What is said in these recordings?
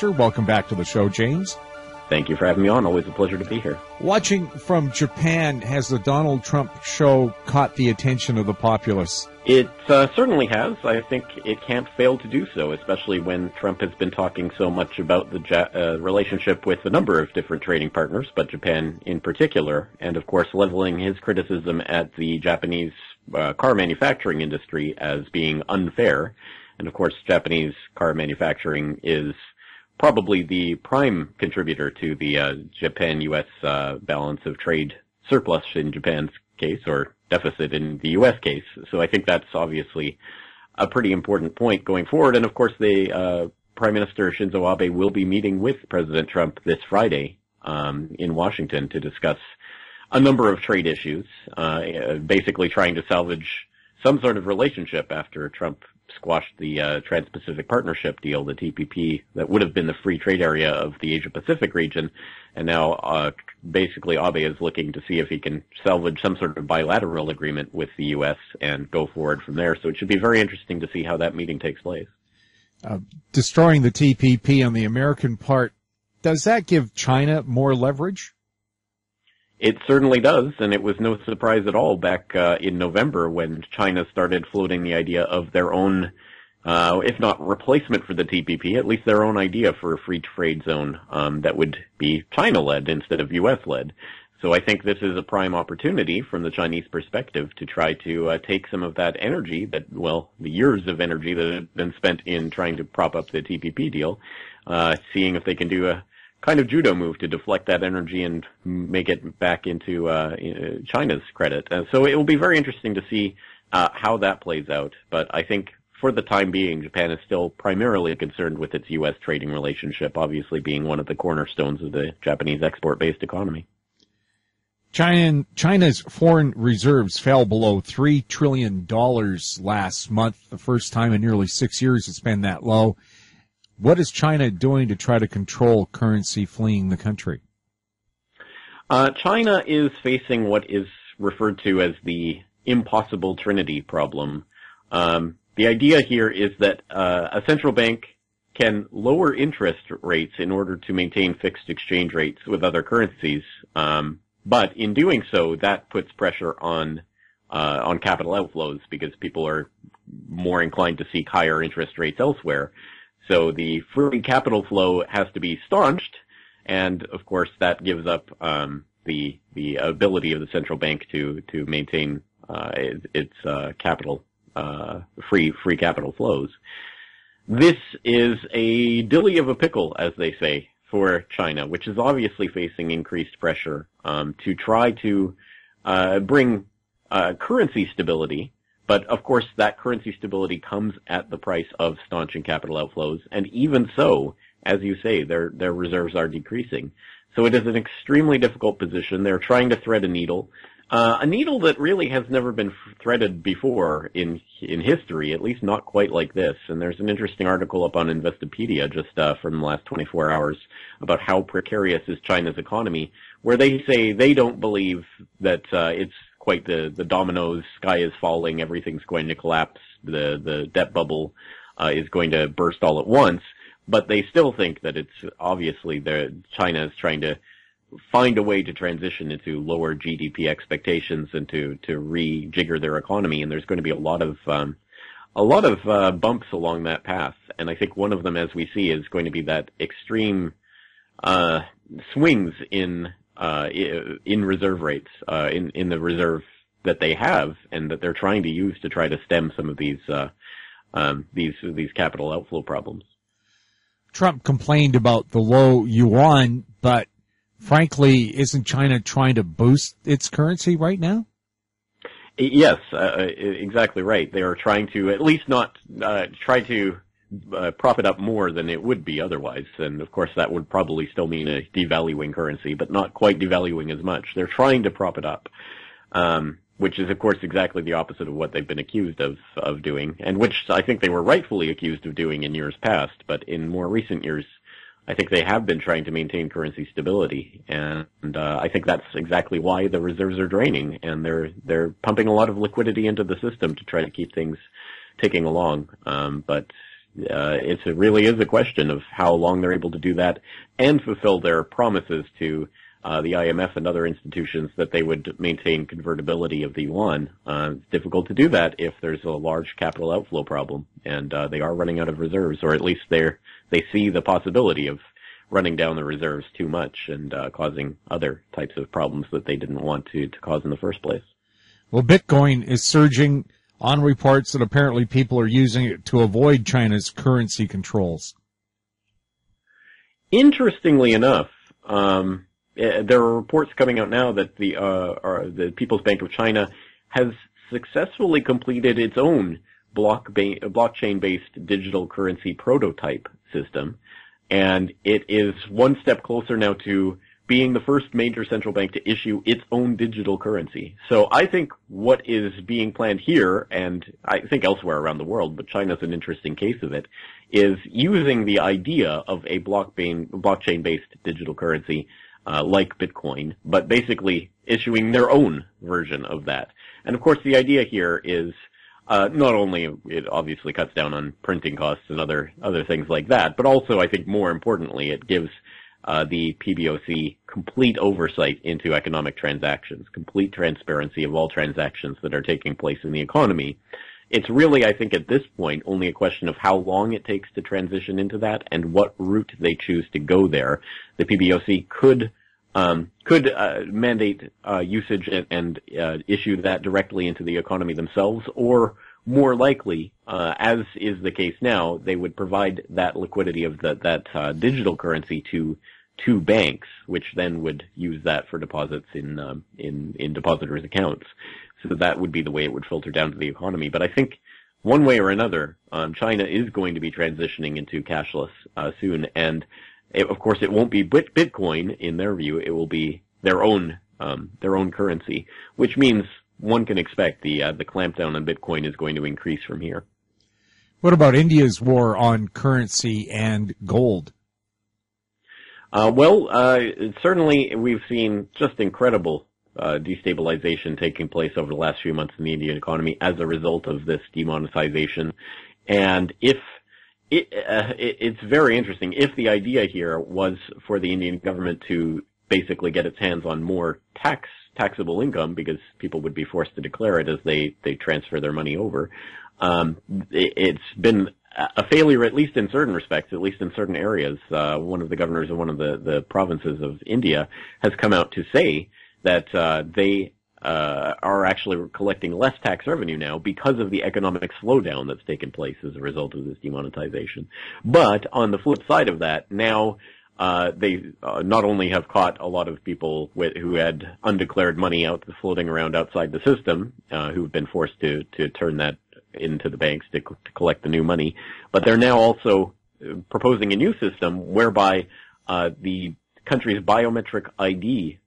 Welcome back to the show, James. Thank you for having me on. Always a pleasure to be here. Watching from Japan, has the Donald Trump show caught the attention of the populace? It certainly has. I think it can't fail to do so, especially when Trump has been talking so much about the relationship with a number of different trading partners, but Japan in particular, and of course leveling his criticism at the Japanese car manufacturing industry as being unfair. And of course, Japanese car manufacturing is probably the prime contributor to the Japan-U.S. balance of trade surplus in Japan's case, or deficit in the U.S. case. So I think that's obviously a pretty important point going forward. And of course, the Prime Minister Shinzo Abe will be meeting with President Trump this Friday in Washington to discuss a number of trade issues, basically trying to salvage some sort of relationship after Trump squashed the Trans-Pacific Partnership deal, the TPP, that would have been the free trade area of the Asia-Pacific region. And now basically Abe is looking to see if he can salvage some sort of bilateral agreement with the U.S. and go forward from there. So it should be very interesting to see how that meeting takes place. Destroying the TPP on the American part, does that give China more leverage? It certainly does, and it was no surprise at all back in November when China started floating the idea of their own, if not replacement for the TPP, at least their own idea for a free trade zone that would be China-led instead of U.S.-led. So I think this is a prime opportunity from the Chinese perspective to try to take some of that energy that, well, the years of energy that have been spent in trying to prop up the TPP deal, seeing if they can do a kind of judo move to deflect that energy and make it back into China's credit. So it will be very interesting to see how that plays out. But I think for the time being, Japan is still primarily concerned with its U.S. trading relationship, obviously being one of the cornerstones of the Japanese export-based economy. China's foreign reserves fell below $3 trillion last month, the first time in nearly 6 years it's been that low. What is China doing to try to control currency fleeing the country? China is facing what is referred to as the impossible trinity problem. The idea here is that a central bank can lower interest rates in order to maintain fixed exchange rates with other currencies, but in doing so, that puts pressure on capital outflows because people are more inclined to seek higher interest rates elsewhere. So the free capital flow has to be staunched, and of course that gives up the ability of the central bank to maintain its capital free capital flows. This is a dilly of a pickle, as they say, for China, which is obviously facing increased pressure to try to bring currency stability. But, of course, that currency stability comes at the price of staunching capital outflows. And even so, as you say, their reserves are decreasing. So it is an extremely difficult position. They're trying to thread a needle that really has never been threaded before in history, at least not quite like this. And there's an interesting article up on Investopedia just from the last 24 hours about how precarious is China's economy, where they say they don't believe that it's quite the dominoes, sky is falling, everything's going to collapse, the debt bubble is going to burst all at once, but they still think that it's obviously China is trying to find a way to transition into lower GDP expectations and to rejigger their economy, and there's going to be a lot of bumps along that path. And I think one of them, as we see, is going to be that extreme swings in reserve rates, in the reserve that they have and that they're trying to use to try to stem some of these capital outflow problems. Trump complained about the low yuan, but frankly, isn't China trying to boost its currency right now? Yes, exactly right. They are trying to at least not try to prop it up more than it would be otherwise. And of course that would probably still mean a devaluing currency, but not quite devaluing as much. They're trying to prop it up, which is of course exactly the opposite of what they've been accused of doing, and which I think they were rightfully accused of doing in years past. But in more recent years, I think they have been trying to maintain currency stability, and I think that's exactly why the reserves are draining, and they're pumping a lot of liquidity into the system to try to keep things ticking along. But it really is a question of how long they're able to do that and fulfill their promises to the IMF and other institutions that they would maintain convertibility of the yuan. It's difficult to do that if there's a large capital outflow problem, and they are running out of reserves, or at least they see the possibility of running down the reserves too much and causing other types of problems that they didn't want to cause in the first place. Well, Bitcoin is surging on reports that apparently people are using it to avoid China's currency controls. Interestingly enough, there are reports coming out now that the People's Bank of China has successfully completed its own blockchain-based digital currency prototype system, and it is one step closer now to being the first major central bank to issue its own digital currency. So I think what is being planned here, and I think elsewhere around the world, but China's an interesting case of it, is using the idea of a blockchain-based digital currency like Bitcoin, but basically issuing their own version of that. And of course, the idea here is not only it obviously cuts down on printing costs and other things like that, but also I think more importantly, it gives the PBOC complete oversight into economic transactions, complete transparency of all transactions that are taking place in the economy. It's really, I think, at this point, only a question of how long it takes to transition into that and what route they choose to go there. The PBOC could mandate usage and issue that directly into the economy themselves, or more likely, as is the case now, they would provide that liquidity of that digital currency to banks, which then would use that for deposits in depositors' accounts. So that would be the way it would filter down to the economy. But I think one way or another, China is going to be transitioning into cashless soon, and of course it won't be Bitcoin in their view. It will be their own currency, which means one can expect the clampdown on Bitcoin is going to increase from here. What about India's war on currency and gold? Certainly we've seen just incredible destabilization taking place over the last few months in the Indian economy as a result of this demonetization. And it's very interesting. If the idea here was for the Indian government to basically get its hands on more taxable income, because people would be forced to declare it as they transfer their money over, it's been a failure, at least in certain respects, at least in certain areas. One of the governors of one of the provinces of India has come out to say that they are actually collecting less tax revenue now because of the economic slowdown that's taken place as a result of this demonetization. But on the flip side of that, now they not only have caught a lot of people who had undeclared money floating around outside the system, who've been forced to turn that into the banks to collect the new money, but they're now also proposing a new system whereby the country's biometric ID,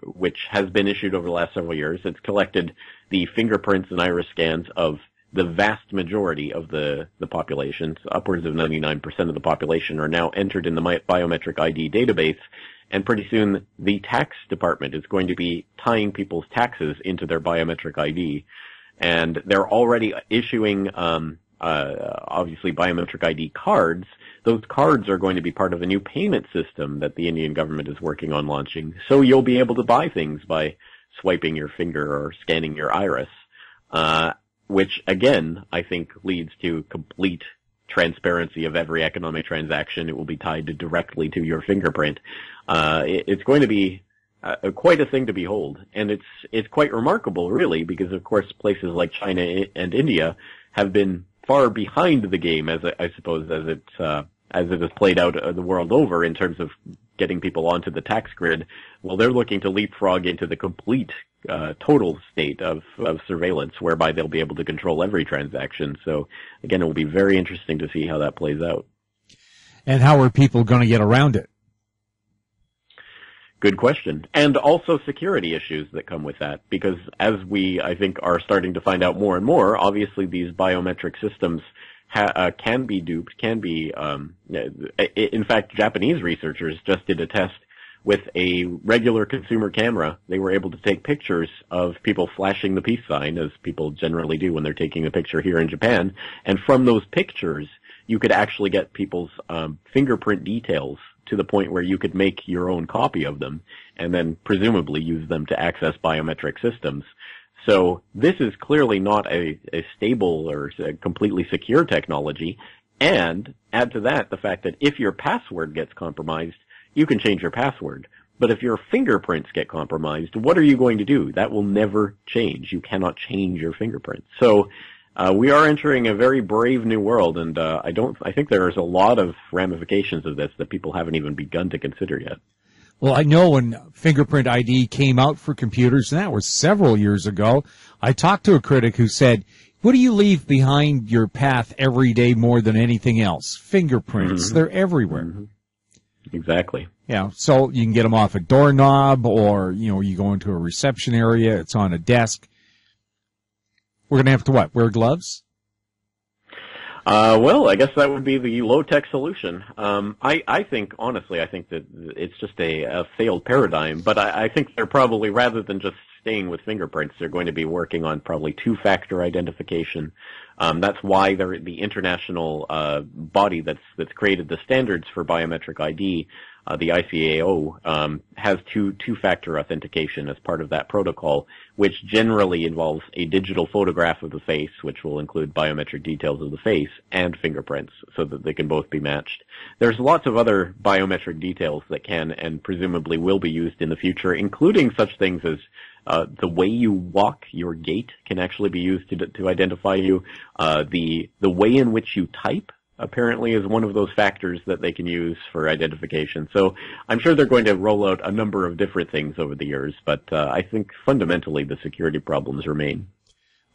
which has been issued over the last several years, it's collected the fingerprints and iris scans of the vast majority of the population. So upwards of 99% of the population are now entered in the biometric ID database, and pretty soon the tax department is going to be tying people's taxes into their biometric ID. And they're already issuing, obviously, biometric ID cards. Those cards are going to be part of a new payment system that the Indian government is working on launching. So you'll be able to buy things by swiping your finger or scanning your iris, which, again, I think leads to complete transparency of every economic transaction. It will be tied directly to your fingerprint. It's going to be quite a thing to behold, and it's quite remarkable, really, because of course places like China and India have been far behind the game, as I suppose, as it has played out the world over in terms of getting people onto the tax grid. Well, they're looking to leapfrog into the complete total state of surveillance, whereby they'll be able to control every transaction. So again, it will be very interesting to see how that plays out. And how are people going to get around it? Good question. And also security issues that come with that, because as we, I think, are starting to find out more and more, obviously these biometric systems can be duped, can be, in fact, Japanese researchers just did a test with a regular consumer camera. They were able to take pictures of people flashing the peace sign, as people generally do when they're taking a picture here in Japan, and from those pictures, you could actually get people's fingerprint details to the point where you could make your own copy of them and then presumably use them to access biometric systems. So this is clearly not a stable or a completely secure technology. And add to that the fact that if your password gets compromised, you can change your password. But if your fingerprints get compromised, what are you going to do? That will never change. You cannot change your fingerprints. So we are entering a very brave new world, and I think there's a lot of ramifications of this that people haven't even begun to consider yet. Well, I know when fingerprint ID came out for computers, and that was several years ago, I talked to a critic who said, what do you leave behind your path every day more than anything else? Fingerprints. Mm-hmm. They're everywhere. Mm-hmm. Exactly. Yeah, so you can get them off a doorknob, or, you go into a reception area, it's on a desk. We're going to have to what? Wear gloves? Well, I guess that would be the low-tech solution. I think that it's just a failed paradigm, but I think they're probably, rather than just staying with fingerprints, they're going to be working on probably two-factor identification. That's why the international body that's created the standards for biometric ID, the ICAO, has two-factor authentication as part of that protocol, which generally involves a digital photograph of the face, which will include biometric details of the face, and fingerprints, so that they can both be matched. There's lots of other biometric details that can and presumably will be used in the future, including such things as the way you walk, your gait, can actually be used to identify you. The way in which you type apparently is one of those factors that they can use for identification. So I'm sure they're going to roll out a number of different things over the years, but I think fundamentally the security problems remain.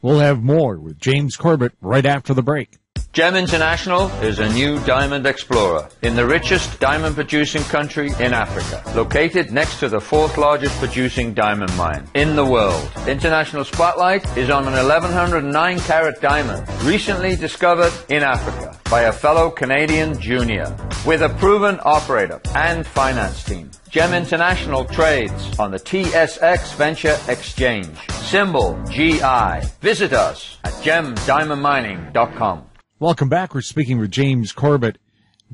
We'll have more with James Corbett right after the break. Gem International is a new diamond explorer in the richest diamond-producing country in Africa, located next to the fourth largest producing diamond mine in the world. International Spotlight is on an 1109-carat diamond, recently discovered in Africa by a fellow Canadian junior, with a proven operator and finance team. Gem International trades on the TSX Venture Exchange, symbol GI. Visit us at gemdiamondmining.com. Welcome back. We're speaking with James Corbett.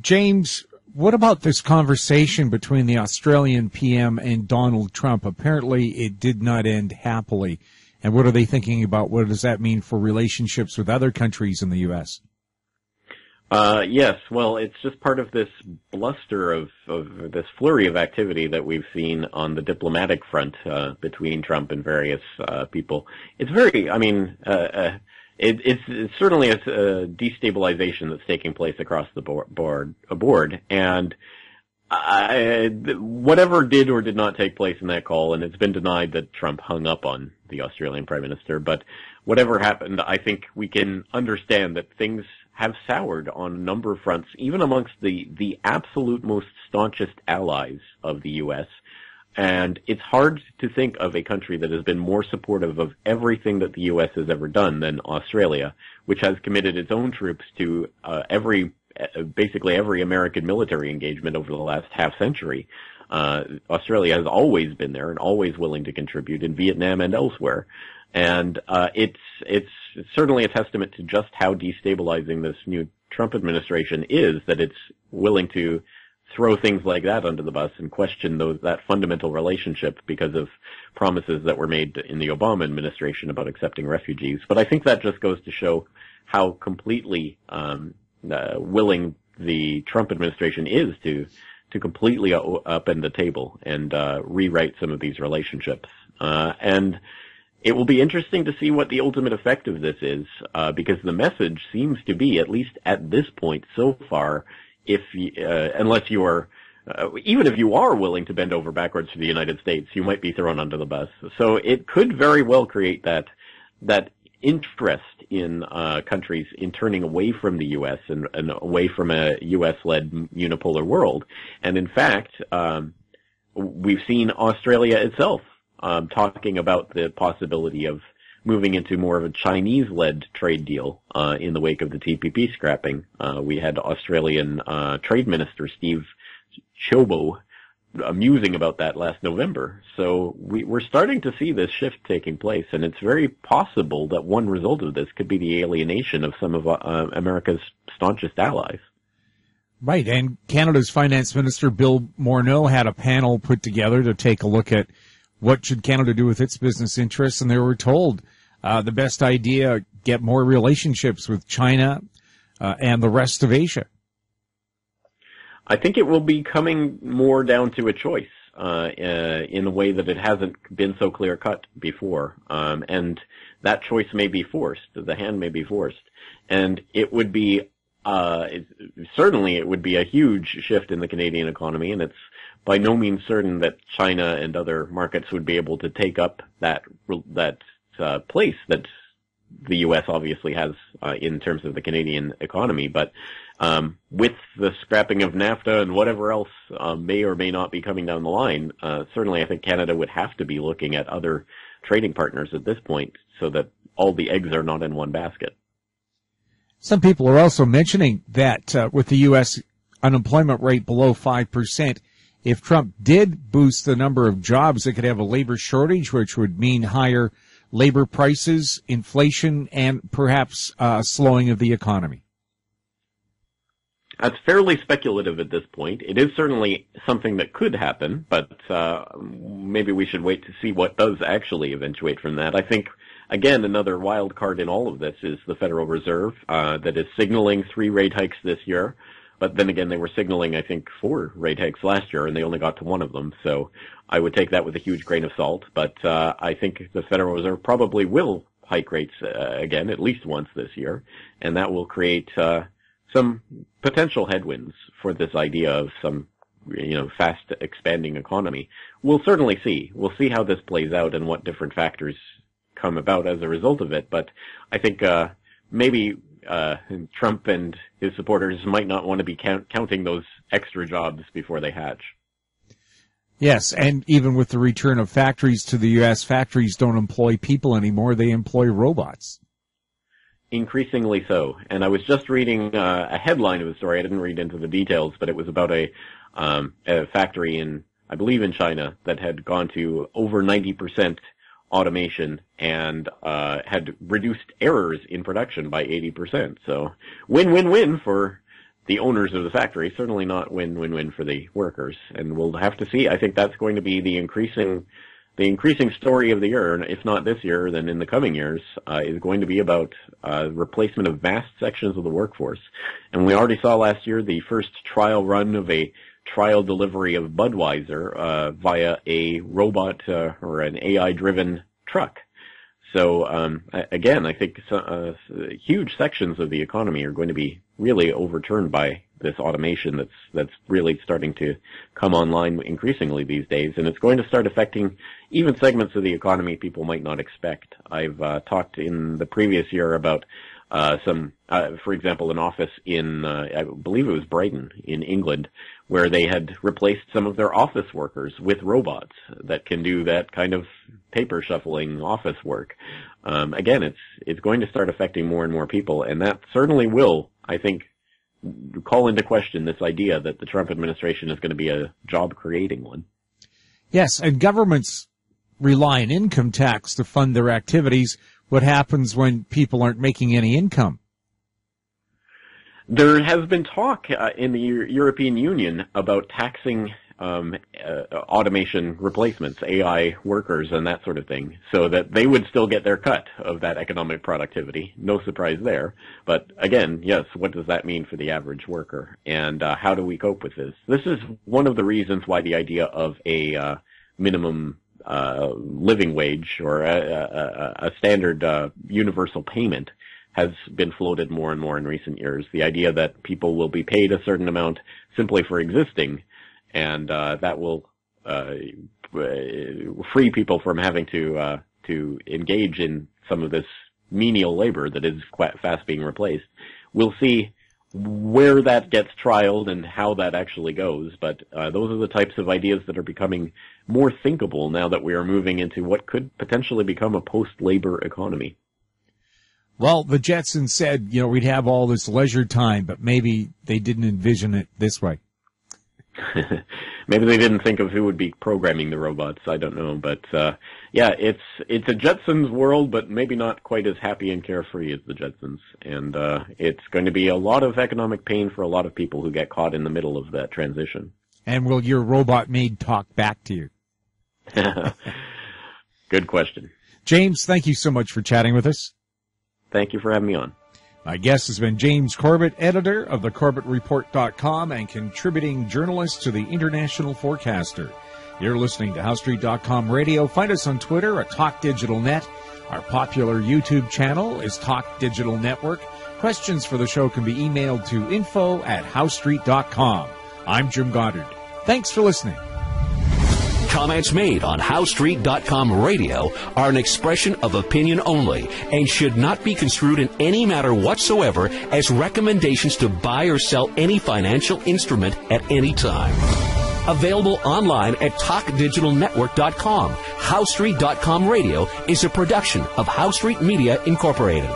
James, what about this conversation between the Australian PM and Donald Trump? Apparently it did not end happily. And what are they thinking about? What does that mean for relationships with other countries in the U.S.? Yes, well, it's just part of this bluster of this flurry of activity that we've seen on the diplomatic front between Trump and various people. It's very, It's certainly a destabilization that's taking place across the board, and whatever did or did not take place in that call, and it's been denied that Trump hung up on the Australian Prime Minister, but whatever happened, I think we can understand that things have soured on a number of fronts, even amongst the absolute most staunchest allies of the U.S., and it's hard to think of a country that has been more supportive of everything that the U.S. has ever done than Australia, which has committed its own troops to basically every American military engagement over the last half century. Australia has always been there and always willing to contribute in Vietnam and elsewhere. And it's certainly a testament to just how destabilizing this new Trump administration is, that it's willing to throw things like that under the bus and question that fundamental relationship because of promises that were made in the Obama administration about accepting refugees. But I think that just goes to show how completely willing the Trump administration is to completely upend the table and rewrite some of these relationships. And it will be interesting to see what the ultimate effect of this is, because the message seems to be, at least at this point so far, unless you are, even if you are willing to bend over backwards for the United States, you might be thrown under the bus. So it could very well create that interest in countries in turning away from the U.S. and away from a U.S.-led unipolar world. And in fact, we've seen Australia itself talking about the possibility of moving into more of a Chinese-led trade deal in the wake of the TPP scrapping. We had Australian Trade Minister Steve Chobo musing about that last November. So we're starting to see this shift taking place, and it's very possible that one result of this could be the alienation of some of America's staunchest allies. Right, and Canada's Finance Minister Bill Morneau had a panel put together to take a look at what should Canada do with its business interests, and they were told the best idea, get more relationships with China and the rest of Asia. I think it will be coming more down to a choice in a way that it hasn't been so clear-cut before. And that choice may be forced. The hand may be forced. And it would be certainly it would be a huge shift in the Canadian economy, and it's by no means certain that China and other markets would be able to take up that place that the U.S. obviously has in terms of the Canadian economy. But with the scrapping of NAFTA and whatever else may or may not be coming down the line, certainly I think Canada would have to be looking at other trading partners at this point so that all the eggs are not in one basket. Some people are also mentioning that with the U.S. unemployment rate below 5%, if Trump did boost the number of jobs, it could have a labor shortage, which would mean higher labor prices, inflation, and perhaps slowing of the economy. That's fairly speculative at this point. It is certainly something that could happen, but maybe we should wait to see what does actually eventuate from that. I think, again, another wild card in all of this is the Federal Reserve that is signaling 3 rate hikes this year. But then again, they were signaling, I think, 4 rate hikes last year, and they only got to 1 of them. So I would take that with a huge grain of salt. But I think the Federal Reserve probably will hike rates again at least once this year, and that will create some potential headwinds for this idea of some, fast expanding economy. We'll certainly see. We'll see how this plays out and what different factors come about as a result of it. But I think maybe Trump and his supporters might not want to be counting those extra jobs before they hatch. Yes, and even with the return of factories to the U.S., factories don't employ people anymore. They employ robots. Increasingly so. And I was just reading a headline of the story. I didn't read into the details, but it was about a factory I believe in China, that had gone to over 90% automation and had reduced errors in production by 80%. So win-win-win for the owners of the factory, certainly not win-win-win for the workers. And we'll have to see. I think that's going to be the increasing story of the year, and if not this year, then in the coming years, is going to be about replacement of vast sections of the workforce. And we already saw last year the first trial run of a trial delivery of Budweiser via a robot or an AI-driven truck. So again, I think huge sections of the economy are going to be really overturned by this automation that's really starting to come online increasingly these days, and it's going to start affecting even segments of the economy people might not expect. I've talked in the previous year about for example, an office in, I believe it was Brighton in England, where they had replaced some of their office workers with robots that can do that kind of paper shuffling office work. Again, it's going to start affecting more and more people, and that certainly will, I think, call into question this idea that the Trump administration is going to be a job-creating one. Yes, and governments rely on income tax to fund their activities. What happens when people aren't making any income? There has been talk in the European Union about taxing automation replacements, AI workers and that sort of thing, so that they would still get their cut of that economic productivity. No surprise there. But again, yes, what does that mean for the average worker? And how do we cope with this? This is one of the reasons why the idea of a minimum living wage or a standard universal payment has been floated more and more in recent years. The idea that people will be paid a certain amount simply for existing, and that will free people from having to engage in some of this menial labor that is quite fast being replaced. We'll see where that gets trialed and how that actually goes, but those are the types of ideas that are becoming more thinkable now that we are moving into what could potentially become a post-labor economy. Well, the Jetsons said, we'd have all this leisure time, but maybe they didn't envision it this way. maybe they didn't think of who would be programming the robots. I don't know, but yeah, it's a Jetsons world, but maybe not quite as happy and carefree as the Jetsons. And it's going to be a lot of economic pain for a lot of people who get caught in the middle of that transition. And will your robot maid talk back to you? Good question. James, thank you so much for chatting with us. Thank you for having me on. My guest has been James Corbett, editor of the CorbettReport.com and contributing journalist to the International Forecaster. You're listening to HowStreet.com radio. Find us on Twitter at Talk Digital Net. Our popular YouTube channel is Talk Digital Network. Questions for the show can be emailed to info@HowStreet.com. I'm Jim Goddard. Thanks for listening. Comments made on HowStreet.com radio are an expression of opinion only and should not be construed in any matter whatsoever as recommendations to buy or sell any financial instrument at any time. Available online at TalkDigitalNetwork.com. HowStreet.com radio is a production of HowStreet Media Incorporated.